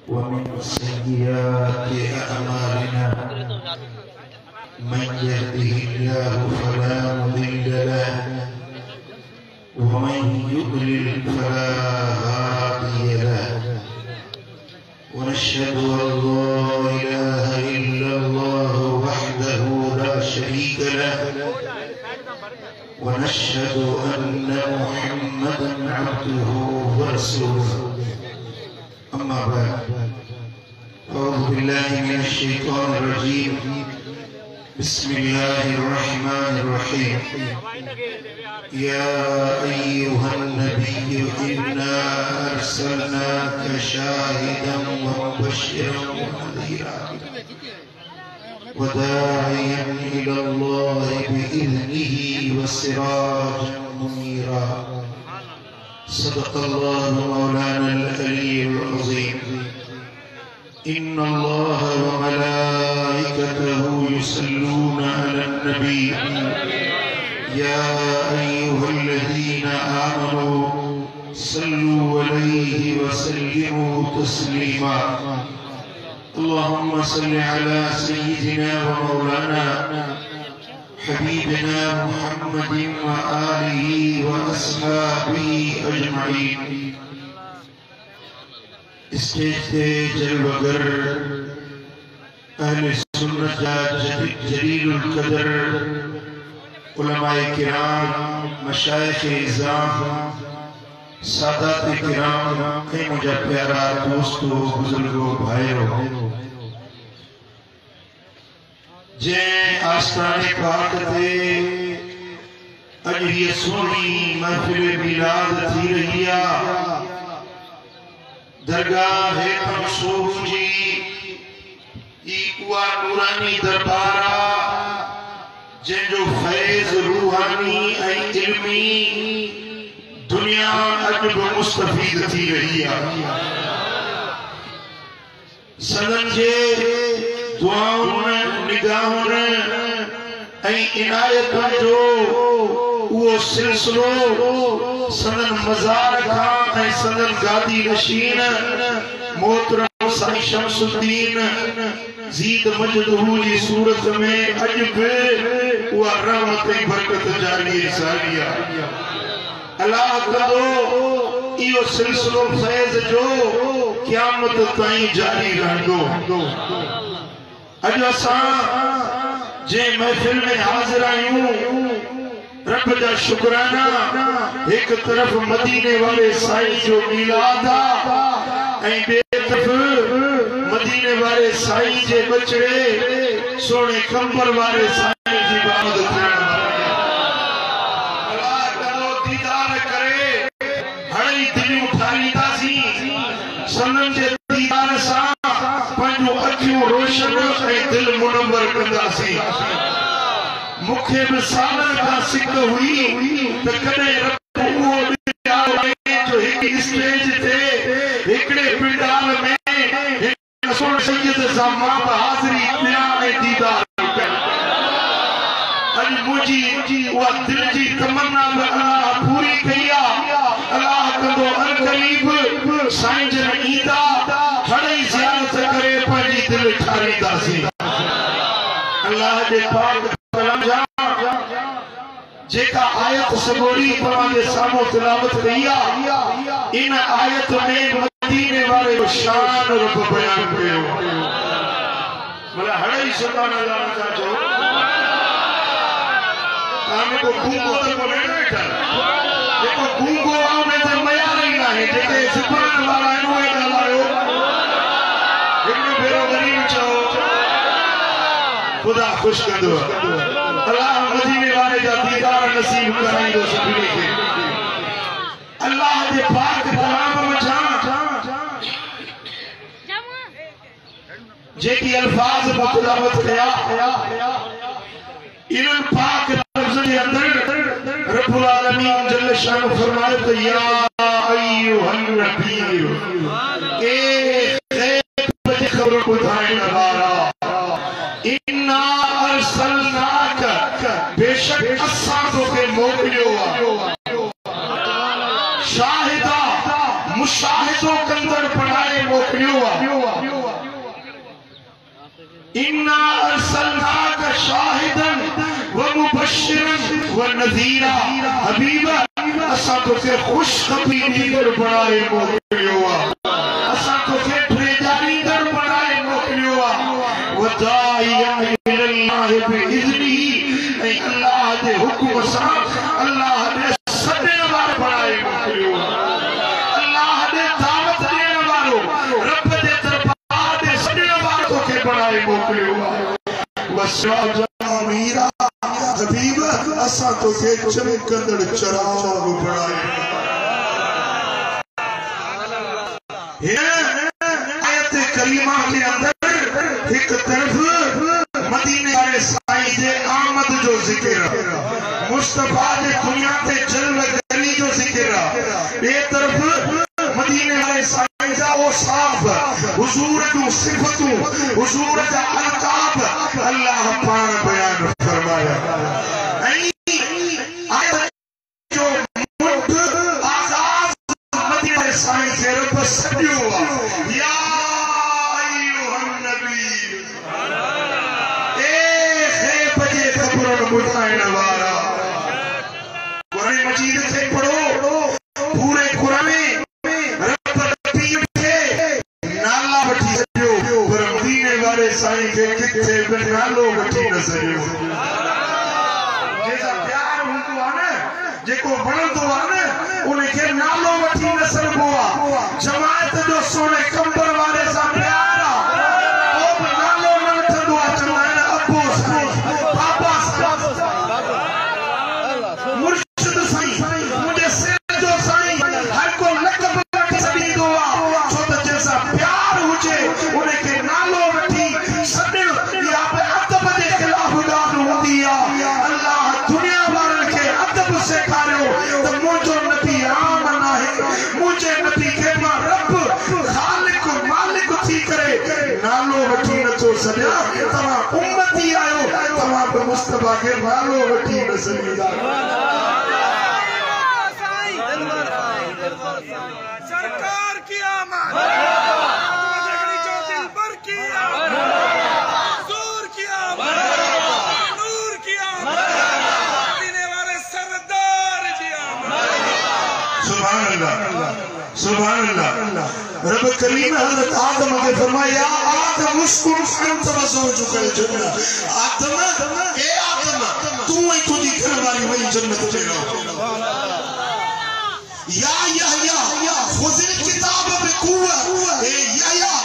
ومن سيئات أعمالنا من يهده الله فلا مضل له ومن يضلل فلا هادي له ونشهد أن لا إله إلا الله وحده لا شريك له ونشهد أن محمدا عبده ورسوله أما بعد أعوذ بالله من الشيطان الرجيم بسم الله الرحمن الرحيم يا أيها النبي إنا أرسلناك شاهدا ومبشرا ونذيرا وداعيا إلى الله بإذنه وسراجا منيرا صدق الله مولانا العلي العظيم إن الله وملائكته يصلون على النبي يا أيها الذين آمنوا صلوا عليه وسلموا تسليما اللهم صل على سيدنا ومولانا حبيبنا محمد وآله وأصحابه أجمعين استجد جلوگر اہل سنت جلیل القدر علماء کرام مشایخ اعظام سادات کرام اے مجھے پیارا دوستو بزرگو بھائیو جن آستان پاک تے اجری سونی محفل میلاد تھی رہیا درگاہ منصور جی ایکوا نورانی دربارہ جن جو فیض روحانی اے علمی دنیا اجب مستفید تھی رہی ہے سدن جے دعاؤں نگاہوں اے عنایت جو وہ سلسلو سدن مزار کھان اے سدن گادی نشین محترم سائی شمس الدین زید مجدہو جی صورت میں عجب وہ رحمت برکت جاری سالیہ اللہ قدو ایو سلسلو فیض جو قیامت تائیں جاری رہنگو اجو اساں جے محفل میں حاضر آئیوں رب جا شکرانہ ایک طرف مدینے والے سائی جو میلادا ایں بے طرف مدینے والے سائی جے بچڑے سونے کمبر والے سائی جی بامد کرنا اللہ کرو دیدار کرے ہڑی دلی اٹھائی تاسی سنن جے دیدار سا پنجو اکھیوں روشن اے دل منور کندہ سی مکھے بسالن کا سکھ ہوئی تکنے رب وہ دیا جو ایک اسٹیج تھے ایکڑے پنڈال میں رسول سید زمان حاضری پیان دیدار اج مجھے وہ دل جی تمنا اللہ پوری کیا اللہ کندو انقریب سائیں جن عیدہ ہڑی زیارت کرے پنجی دل ٹھاری داسی اللہ دے پاک کلام جا جیکا آیت سگوری پران دے سامو تلاوت رہیا ان آیت میں مدینے والے شان رب بیان کرے ملا ہڑی سلطان اللہ نتا جو ہمیں کو گونگو دے کو لینا ہے دیکھو گونگو آؤں میں دے میا رہنا ہے جیکے سپران والا انوے کا لائیو لیکن بیرو غریب چاہو خدا خوش کر دو اللہ مدینے والے جا دیدار نصیب کرائی دو سبیلے کے اللہ دے پاک کلام میں جان جے کی الفاظ بتلاوت کیا ان پاک لفظ کے اندر رب العالمین جل شان فرمائے تو یا ایوہ النبی اے غیب بجے خبر کو دھائیں نوارا اِنَّا أَرْسَلْنَاكَ بے شک اساں کے موکلیو شاہدہ مشاہدوں کے اندر پڑھائے موکلیو इन्ना अरसलनाका शाहिदन व मुबश्शिरन व नज़ीरा। हबीबा असा तोखे खुशखबरी ॾींदड़ बणाए मोकिलियो आहे, असा तोखे ड्रेजारींदड़ बणाए मोकिलियो आहे। व दाइयन इलल्लाहि बिइज़्निही, ऐं अल्लाह जे हुक्म सां अल्लाह जे सॾण वारो बणाए मोकिलियो आहे। अल्लाह जे दावत ॾियण वारो, रब जे दरबार ते सॾण वारो तोखे बणाए मोकिलियो आहे। वसिराजा मीरा हबीब असा तोखे चमकंदड़ चिराग बणाए। आयत करीमा के अंदर एक तरफ मदीने वाले साईं जे आमद जो जिक्र, मुस्तफा जे दुनिया ते जलवगरी जो जिक्र, बे तरफ मदीने वाले साईं जा औसाफ, हुजूर जूं सिफ़तूं, हुजूर जा अलकाब अल्लाह पाण बयान फरमाया। आयत जो मुंड आगाज मदीने वाले साईं जे रब सॾियो आहे, या अय्युहन नबी, ए ग़ैब जे ख़बरनि ॿुधाइण वारा। कुरान मजीद खे पढ़ो, पूरे कुरान में रब नबी खे नाला वठी सॾियो, पर मदीने वाले साईं खे किथे बि नालो वठी न सॾियो। जंहिंसां प्यार हूंदो आहे न, जेको वणंदो आहे न, उनखे नालो वठी न सघिबो आहे। जमायत जो सोने कंबर वारे सां प्यार आहे, को बि नालो न वठंदो आहे। चवंदा आहिनि अबो साईं, बाबा साईं, मुर्शिद साईं, मुंहिंजे सिर जो साईं, हर को लक़ब वठी सॾींदो आहे। छो त जंहिंसां प्यार हुजे उनखे नालो वठी सॾण इहा बि अदब जे ख़िलाफ़ ॻाल्हि हूंदी आहे। अल्लाह दुनिया वारनि खे अदब सेखारियो त मुंहिंजो नबी आम न आहे, मुंहिंजे नबी खे मां रब ख़ालिक मालिक थी करे नालो वठी नथो सॾियां। तव्हां उम्मती आहियो, तव्हां बि मुस्तफा खे नालो वठी न सघंदा। सरकार की आमद, जो दिल पर की आमद, हुजूर की आमद, नूर की आमद, मदीने वाले सरदार की आमद। सुभान अल्लाह, सुभान अल्लाह। रब करीम हजरत आदम के फरमाया, आदम मुस्कुन अंत वज़ौजुकल जन्नत। आदम, ए आदम, तू ही तुझी घरवारी वही जन्नत में रहो। या खुज़िल किताब बिक़ुव्वत, ए या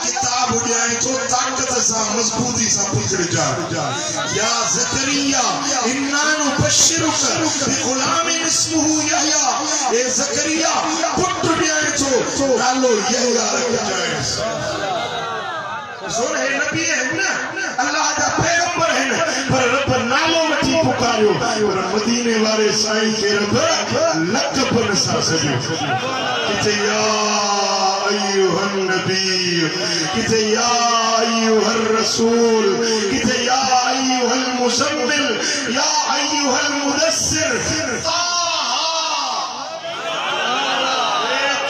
किताब ॾियां तो ताकत सां मज़बूती सां पकड़ जा। या ज़करिया इन्ना नुबश्शिरुका बिग़ुलामिन इस्मुहु यहया, ए ज़करिया पुट ॾियां तो नालो यहया रखजांइ। सुन, हे नबी है ना, अल्लाह जा पैगंबर है, पर रब नालो वठी पुकारियो, पर मदीने वाले साईं के रब लक़ब न सा सॾियो। किथे या अय्युहन नबी, किथे या अय्युहर रसूल, किथे या अय्युहल मुज़म्मिल, या अय्युहल मुदस्सिर।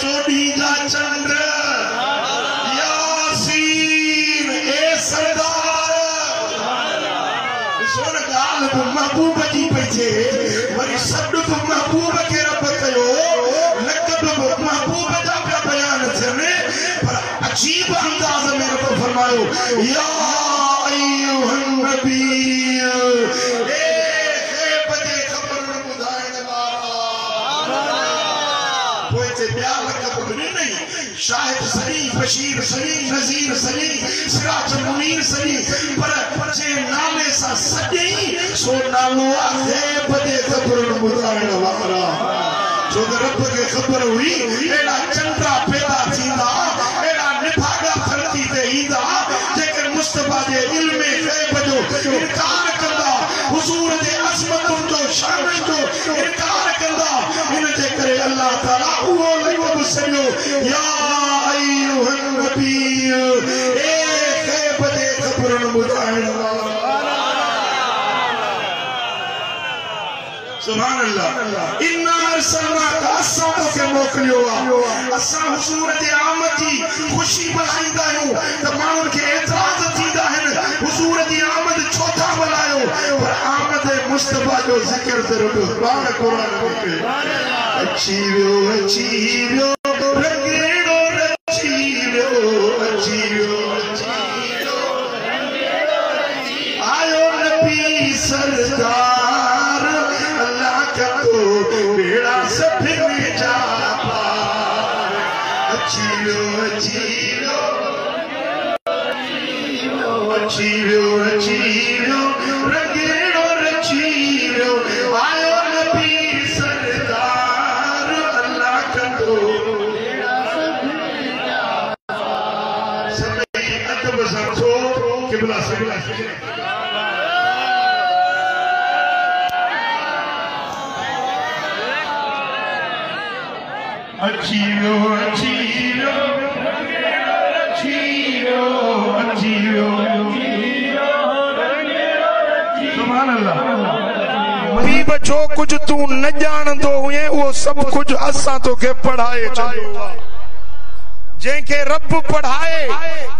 चोड़ी जा चंद्र, महबूब जी पे वरी सॾ बि महबूब के रब कयो, लक़ब बि महबूब जा पिया बयान थियनि, पर अजीब अंदाज़ में रब फरमायो, या अय्युहन नबी, ए ग़ैब जे ख़बरनि ॿुधाइण वारा। पोइ हिते ॿिया लक़ब बि नहीं, शाहिद सनी, बशीर सनी, नज़ीर सनी, सिराज मुनीर सनी, पर जे नाले सां सॼई सो नालो ग़ैब जे ख़बरनि ॿुधाइण वारा। छो त रब खे ख़बर हुई अहिड़ा चंडा पैदा थींदा, अहिड़ा निभागा धरती ते ईंदा जेके मुस्तफा जे इल्म ग़ैब जो इनकार कंदा, हुजूर जे अज़मतुनि जो शान जो इनकार कंदा। इन जे करे अल्लाह ताला उहो लक़ब सॾियो, या अय्युहन नबी, ए ग़ैब जे ख़बरनि ॿुधाइण वारा। सुभान अल्लाह। इन्ना अरसलनाका, असां तोखे मोकिलियो आहे। असां हुजूर जे आमद जी खुशी मनाईंदा आहियूं त माण्हुनि खे एतिराज़ थींदा आहिनि मुस्तफा जो जिक्र तरफ पाण कुरान में अच्छी वियो रंगेड़ो अच्छी वियो आयो नबी सरदार अल्लाह का तो बेड़ा सफिर जा पार अच्छी वियो रंगेड़ो रचीरो आयो नबी सरदार अल्लाह का तो सभी अदब समझो किबला अच्छीरो जो कुछ तू न जानदो हुए वो सब कुछ असां तोखे पढ़ाए चलो जंहिंखे रब पढ़ाए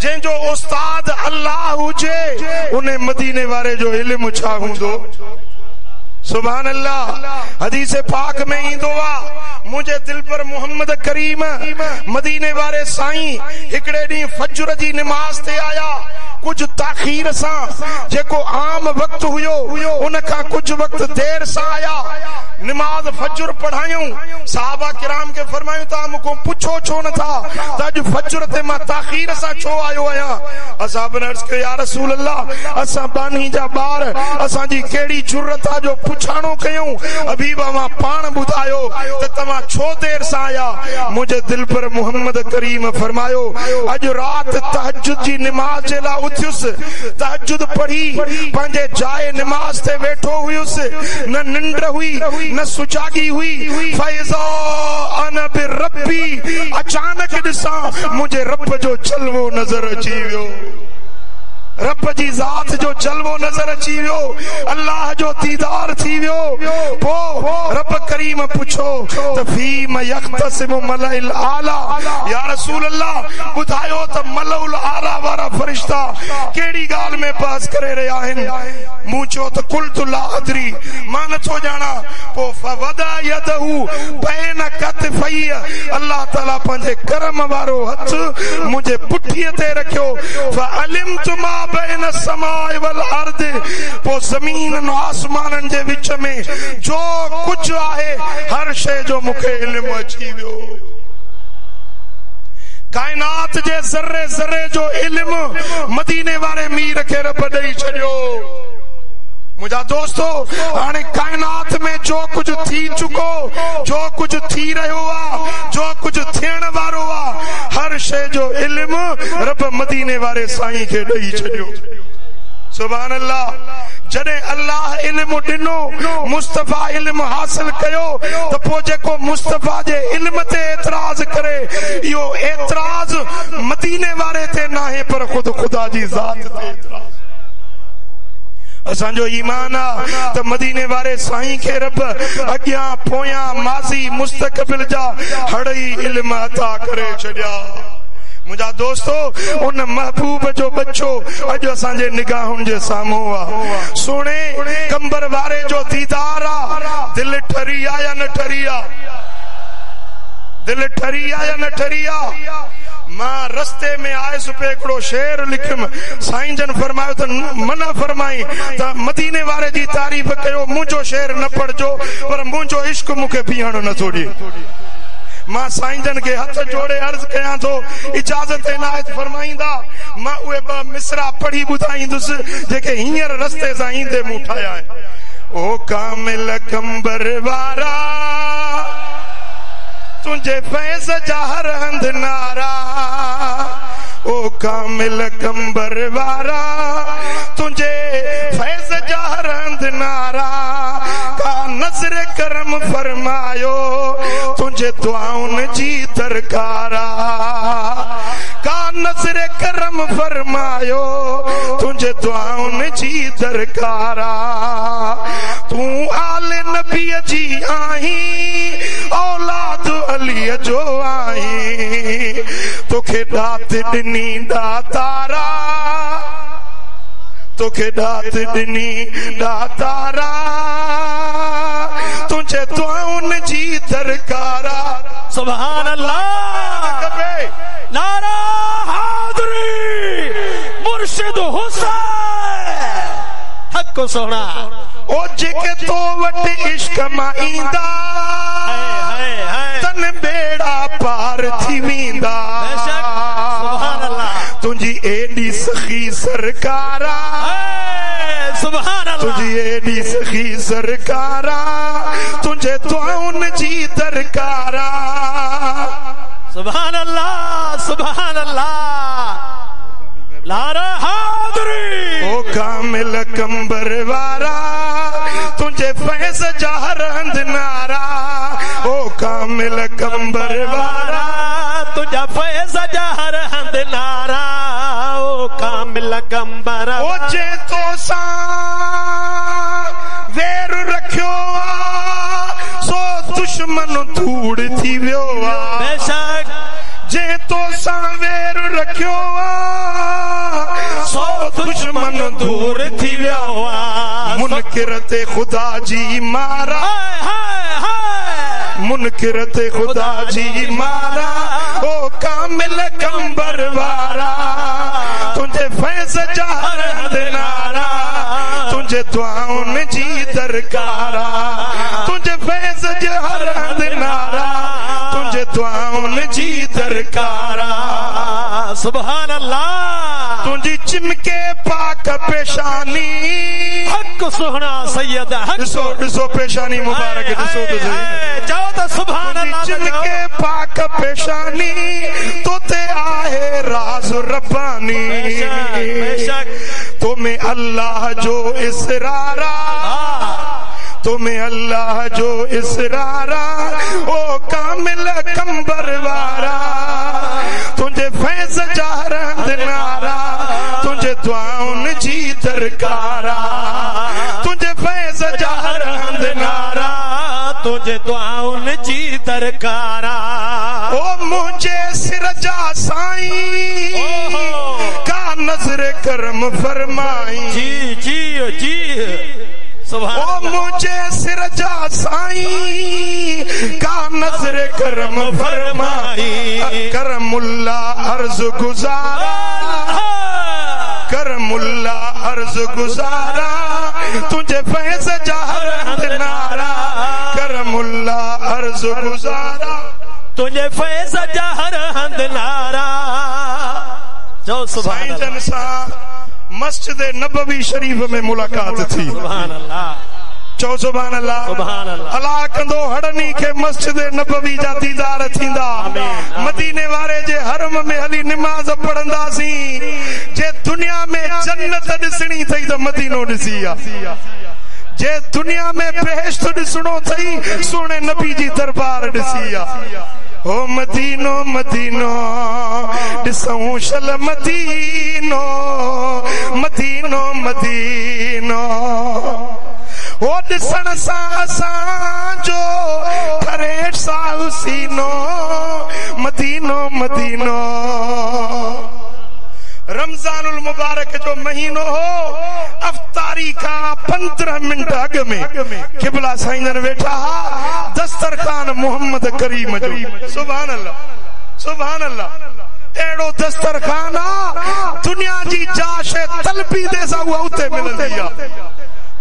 जंहिंजो उस्ताद अल्लाह हुजे उन्हें मदीने वारे जो इल्म छा हूंदो सुभान अल्लाह हदीस पाक में ईंदो आ मुझे दिल पर मोहम्मद करीम मदीने वारे साईं हिकड़े डी फजर जी नमाज ते आया कुछ ताखीर सा जेको आम वक्त हुयो उनका कुछ वक्त देर सा आया नमाज फजर पढ़ायूं साहबा किराम के फरमायूं ता मुको पुछो छो न था तज फजर ते मां ताखीर सा छो आयो आया असहाब ने अर्ज कयो या रसूल अल्लाह असा बानी जा बार असा जी केड़ी जुरत आ जो पुछाणो कयूं हबीबा मां पाण बुधायो त तमा छो देर सा आया मुझे दिल पर मोहम्मद करीम फरमायो अज रात तहज्जुद जी नमाज जे ला उथियुस तहज्जुद पढ़ी पंजे जाए नमाज ते बैठो हुयुस न निंड हुई न सुजागी हुई फैज़ा अना बिरब्बी अचानक दिसा मुझे रब जो जलवो नजर अची वियो रब जी जात जो जलवो नजर अची वियो अल्लाह जो दीदार थी वियो पो रब करीम पुछो त फीम यख्तसिमु मलाइल आला या रसूल अल्लाह बुधायो त मलाउल आला वारा फरिश्ता केड़ी गाल में पास करे रहा आहिन मूचो त कुल्तु ला अदरी मां नथो जाना पो फवदा यदहु बैन कतफई अल्लाह ताला पंजे करम वारो हथ मुझे पुठीअ ते रखियो फअलिमतु मा बैन समाए वल अर्द पो जमीन न आसमानन जे विच में जो कुछ आहे हर शे जो मुखे इल्म अची वियो कायनात जे ज़र्रे ज़र्रे जो इल्म मदीने वारे मीर खे रब ॾेई छॾियो मुझा दोस्तों हाणे कायनात में जो कुछ थी चुको जो कुछ थी रहियो आ जो कुछ थियण वारो आ हर शे जो इल्म रब मदीने वारे साईं खे ॾेई छॾियो सुभान अल्लाह जॾहिं अल्लाह इल्म ॾिनो मुस्तफा इल्म हासिल कयो त पोइ जेको मुस्तफा जे इल्म ते एतराज करे इहो एतराज मदीने वारे ते नाहे पर खुद खुदा जी ज़ात ते एतराज असांजो ईमान आ त मदीने वारे साईं खे रब अॻियां पोयां माज़ी मुस्तक़बिल जा हड़ई इल्म अता करे छॾिया मुझा दोस्तों उन महबूब जो बच्चो अज असांजे निगाहुनि जे साम्हूं आ सोने कंबर वारे जो दीदार आ दिल ठरी आ या न ठरी आ दिल ठरी आ या न ठरी आ मां रस्ते में आयस पे एकड़ो शेर लिखम साईं जन फरमायो त मना फरमाई त मदीने वारे जी तारीफ कयो मुंहिंजो शेर न पढ़जो पर मुंहिंजो इश्क मूंखे बीहण नथो ॾे मां साईं जन के हथ जोड़े अर्ज कयां तो इजाजत इनायत फरमाईंदा मां उहे ब मिसरा पढ़ी ॿुधाईंदुसि जेके हींअर रस्ते सां ईंदे मूं ठाहिया आहिनि ओ कामिल कंबर वारा तुझे फैज़ जा हर हंध नारा ओ कामिल कंबर वारा तुझे फैज़ जा हर हंध नारा का नजर करम फरमायो तुझे दुआउन जी दरकारा का नजर करम फरमायो तुझे दुआउन जी दरकारा तू आले नबी जी आही औलाद अली जो आही तोखे दात ॾिनी दातारा तोखे दात दिनी दातारा तुझे दुआउन जी दरकारा सुभान अल्लाह नारा हाज़री मुर्शिद हुसैन हक को सोना ओ जेके तो वट इश्क मां ईंदा तन बेड़ा पार थी वेंदा सुभान अल्लाह तुझी एडी सखी सरकारा सुभान अल्लाह तुझी एडी सखी सरकारा तुझे दुआउन जी दरकारा सुभान अल्लाह सुभान अल्लाह नारा हाज़री ओ कामिल कंबर वारा तुझे फैज़ जहरंद नारा ओ कामिल कंबर वारा तुझा फैज़ जहरंद नारा ओ कामिल कंबर ओ जे तो सा वेर रखियो सो दुश्मन धूड़ थी वियो बेशक जे तो सा वेर रखियो सो दुश्मन दूर थी वियो मुनकिर ते खुदा जी मारा मुनकिर ते खुदा जी मारा ओ कामिल कंबर वारा तुझे फैज़ जहरंद नारा तुझे दुआउन जी दरकारा तुझे फैज़ जहरंद नारा तुझे दुआउन जी दरकारा सुभान अल्लाह तुझी चिमके पाक पेशानी हक सुहना सैयद हक ॾिसो पेशानी मुबारक ॾिसो तो सही जाओ तो सुभान अल्लाह चिमके पाक पेशानी तो ते आहे राज रब्बानी बेशक तुम्हें अल्लाह जो इसरारा तुम्हें अल्लाह जो इसरारा ओ कामिल कंबर वारा तुझे फैज़ जहरंद नारा तुझे दुआउन जी दरकारा तुझे फैज़ जहरंद नारा तुझे दुआउन जी दरकारा ओ मुझे सिरजा साईं का नजर करम फरमाई जी जी जी सुभान ओ मुझे सिरजा साईं का नजर करम फरमाई करमुल्ला अर्ज गुजारा करमुल्ला अर्ज गुजारा तुझे फैज़ जहरंद नारा करमुल्ला अर्ज गुजारा तुझे फैज़ जहरंद नारा जो सुभान साईं जन सा मस्जिद नबवी शरीफ में मुलाकात थी सुभान अल्लाह चो सुभान अल्लाह सुभान अल्लाह अल्लाह कंदो हड़नी के मस्जिद नबवी जा दीदार थींदा मदीने वारे जे हरम में हली नमाज पढ़ंदासी जे दुनिया में जन्नत ॾिसणी थई त मदीनो ॾिसी आ जे दुनिया में बेहश्त ॾिसणो थई सोने नबी जी दरबार ॾिसी आ ओ मदीनो मदीनो ॾिसूं शल मदीनो मदीनो मदीनो ओ ॾिसण सां असांजो करे साहु सीनो मदीनो मदीनो रमजानुल मुबारक जो महीनो हो अफ्तारी का 15 मिनट अग में किबला साईं जन वेठा दस्तरखान मोहम्मद करीम जो सुभान अल्लाह सुभान अल्लाह एड़ो दस्तरखान दुनिया जी जाश तलबी दे सा उते मिलंदी आ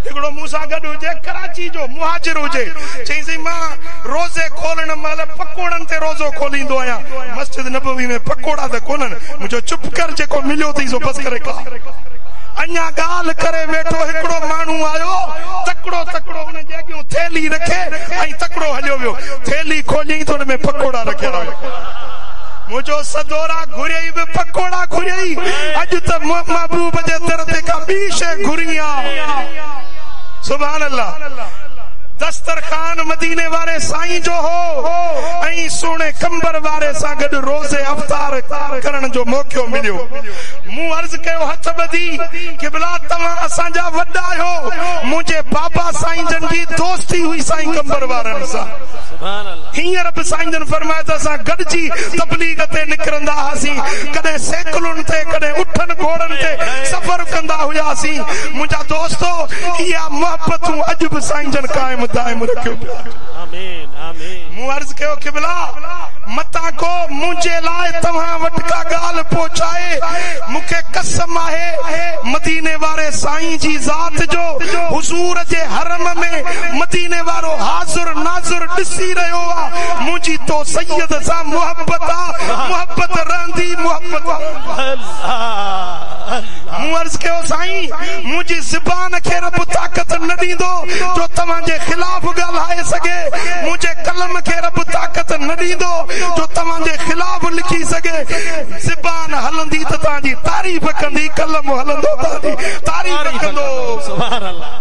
हिकड़ो मूसा गड हुजे कराची जो मुहाजिर हुजे चई सी मां रोजे खोलण महिल पकोड़न ते रोजो खोलींदो आहियां मस्जिद नबवी में पकोड़ा त कोनन मुझो चुप कर जेको मिलियो थई सो बस करे का अञा गाल करे वेठो हिकड़ो माण्हू आयो तकड़ो तकड़ो उन जे अॻियों थैली रखे ऐं तकड़ो हलियो वियो थैली खोली तो उन में पकोड़ा रखिया हुया मुझो सदोरा घुरियई बि पकोड़ा घुरियई अॼु त महबूब जे दर ते का ॿी शइ घुरी आ सुभान अल्लाह दस्तरखान मदीने वारे साईं जो हो ऐं सोने कंबर वारे सां गॾु रोज़े अफ्तार करण जो मौको मिलियो मूं अर्ज़ कयो हथ ॿधी क़िबला तव्हां असांजा वॾा आहियो मुंहिंजे बाबा साईं जन जी दोस्ती हुई साईं कंबर वारनि सां हींअर बि साईं जन फरमाए त असां गॾिजी तबलीग ते निकिरंदा हुआसीं कॾहिं साइकिलुनि ते कॾहिं उठनि घोड़नि ते सफ़र कंदा हुया वियासी मुंहिंजा दोस्तो इहा मोहब्बतूं अॼु बि साईं जन कायम दायम रखियो पिया। आमीन आमीन। मूं अर्ज़ कयो क़िबला मता को मुंहिंजे लाइ तव्हां वटि का ॻाल्हि पहुचाए मूंखे कसम आहे मदीने वारे साईं जी ज़ात जो हुज़ूर जे हरम में मदीने वारो हाज़ुर नाज़ुर ॾिसी रहियो आहे मुंहिंजी तो सैयद सां मोहब्बत आहे मोहब्बत रहंदी मोहब्बत। मूं अर्ज़ कयो साईं मुंहिंजी ज़ुबान खे रब ताक़त न ॾींदो जो तव्हांजे ख़िलाफ़ ॻाल्हाए सघे मुंहिंजे कलम खे रब ताक़त न ॾींदो जो तव्हांजे ख़िलाफ़ लिखी सघे। ज़ुबान हलंदी त तव्हांजी तारीफ़ कंदी कलम हलंदो तव्हांजी तारीफ़ कंदो। सुभान अल्लाह।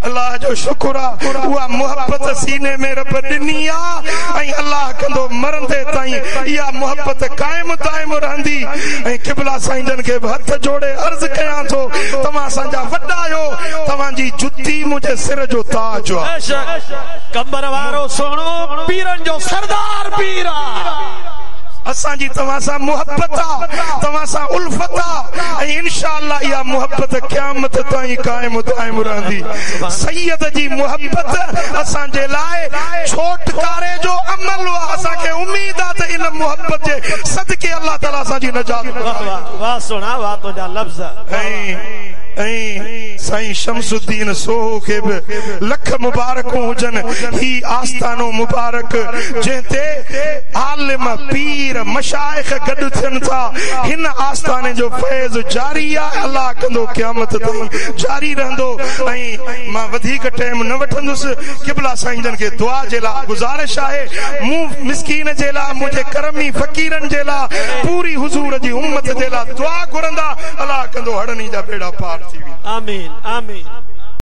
अल्लाह जो शुक्र आहे उहा मोहब्बत सीने में रब ॾिनी आहे ऐं अल्लाह कंदो मरंदे ताईं इहा मोहब्बत कायम दायम रहंदी। ऐं क़िबला साईं जन खे हथ जोड़े अर्ज़ कयां थो तव्हां असांजा वॾा आहियो तव्हांजी जुती मुंहिंजे सिर जो ताज आहे। कंबर वारो सोणो पीरन जो सरदार पीर आहे। असांजी तव्हां सां मोहब्बत आहे तव्हां सां उल्फत आहे ऐं इंशाअल्लाह इहा मोहब्बत क़यामत ताईं कायम दायम रहंदी। सैयद जी मोहब्बत असांजे लाइ छोटकारे जो अमल आहे। असांखे उम्मीद आहे त इन मोहब्बत जे सदके अल्लाह ताला असांजी नजात वाह सुना वाह तुंहिंजा लफ़्ज़। ऐं साईं शमसुद्दीन सोहो खे बि लख मुबारकूं हुजनि। ही आस्थानो मुबारक जंहिंते आलिम पीर मशाइख गॾु थियनि था हिन आस्थाने जो फैज़ जारी आहे। अल्लाह कंदो क़यामत ताईं जारी रहंदो। ऐं मां वधीक टाइम न वठंदुसि क़िबला साईं जन खे दुआ जे लाइ गुज़ारिश आहे मूं मिस्कीन जे लाइ मुंहिंजे करमी फ़कीरनि जे लाइ पूरी हुज़ूर जी उम्मत जे लाइ दुआ घुरंदा अल्लाह कंदो हड़नी जा बेड़ा पार थी वेंदा। आमीन आमीन।